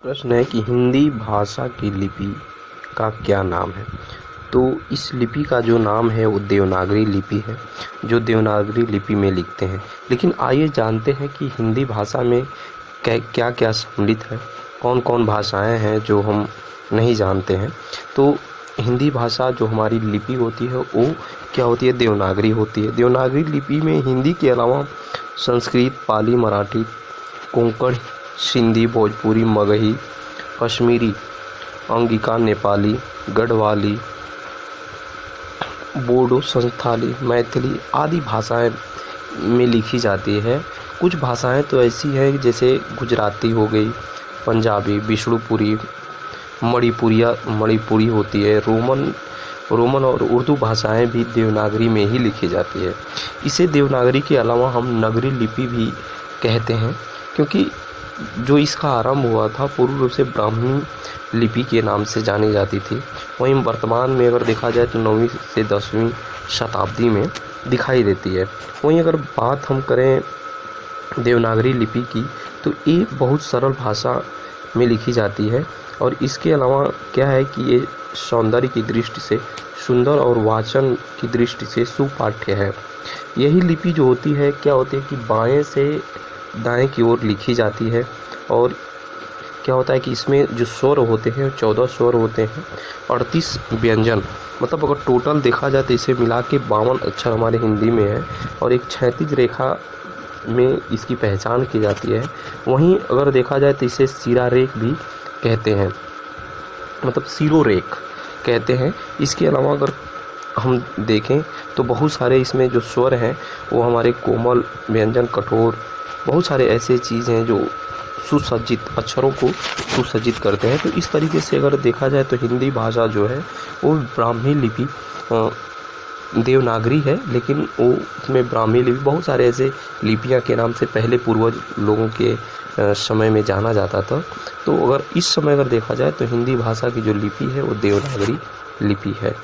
प्रश्न है कि हिंदी भाषा की लिपि का क्या नाम है। तो इस लिपि का जो नाम है वो देवनागरी लिपि है, जो देवनागरी लिपि में लिखते हैं। लेकिन आइए जानते हैं कि हिंदी भाषा में क्या क्या सम्मिलित है, कौन कौन भाषाएं हैं जो हम नहीं जानते हैं। तो हिंदी भाषा जो हमारी लिपि होती है वो क्या होती है, देवनागरी होती है। देवनागरी लिपि में हिंदी के अलावा संस्कृत, पाली, मराठी, कोंकण, सिंधी, भोजपुरी, मगही, कश्मीरी, अंगिका, नेपाली, गढ़वाली, बोडो, संथाली, मैथिली आदि भाषाएं में लिखी जाती है। कुछ भाषाएं तो ऐसी हैं जैसे गुजराती हो गई, पंजाबी, बिष्णुपुरी, मणिपुरी होती है। रोमन और उर्दू भाषाएं भी देवनागरी में ही लिखी जाती है। इसे देवनागरी के अलावा हम नगरी लिपि भी कहते हैं, क्योंकि जो इसका आरंभ हुआ था पूर्व रूप से ब्राह्मी लिपि के नाम से जानी जाती थी। वहीं वर्तमान में अगर देखा जाए तो 9वीं से 10वीं शताब्दी में दिखाई देती है। वहीं अगर बात हम करें देवनागरी लिपि की, तो ये बहुत सरल भाषा में लिखी जाती है और इसके अलावा क्या है कि ये सौंदर्य की दृष्टि से सुंदर और वाचन की दृष्टि से सुपाठ्य है। यही लिपि जो होती है क्या होती है कि बाएं से दाएं की ओर लिखी जाती है। और क्या होता है कि इसमें जो स्वर होते हैं 14 स्वर होते हैं, 38 व्यंजन, मतलब अगर टोटल देखा जाए तो इसे मिला के 52 अक्षर हमारे हिंदी में है और एक क्षैतिज रेखा में इसकी पहचान की जाती है। वहीं अगर देखा जाए तो इसे शिरारेख भी कहते हैं, मतलब शिरोरेख कहते हैं। इसके अलावा अगर हम देखें तो बहुत सारे इसमें जो स्वर हैं वो हमारे कोमल, व्यंजन, कठोर, बहुत सारे ऐसे चीज़ हैं जो सुसज्जित अक्षरों को सुसज्जित करते हैं। तो इस तरीके से अगर देखा जाए तो हिंदी भाषा जो है वो ब्राह्मी लिपि देवनागरी है, लेकिन वो उसमें ब्राह्मी लिपि बहुत सारे ऐसे लिपियां के नाम से पहले पूर्वज लोगों के समय में जाना जाता था। तो अगर इस समय अगर देखा जाए तो हिंदी भाषा की जो लिपि है वो देवनागरी लिपि है।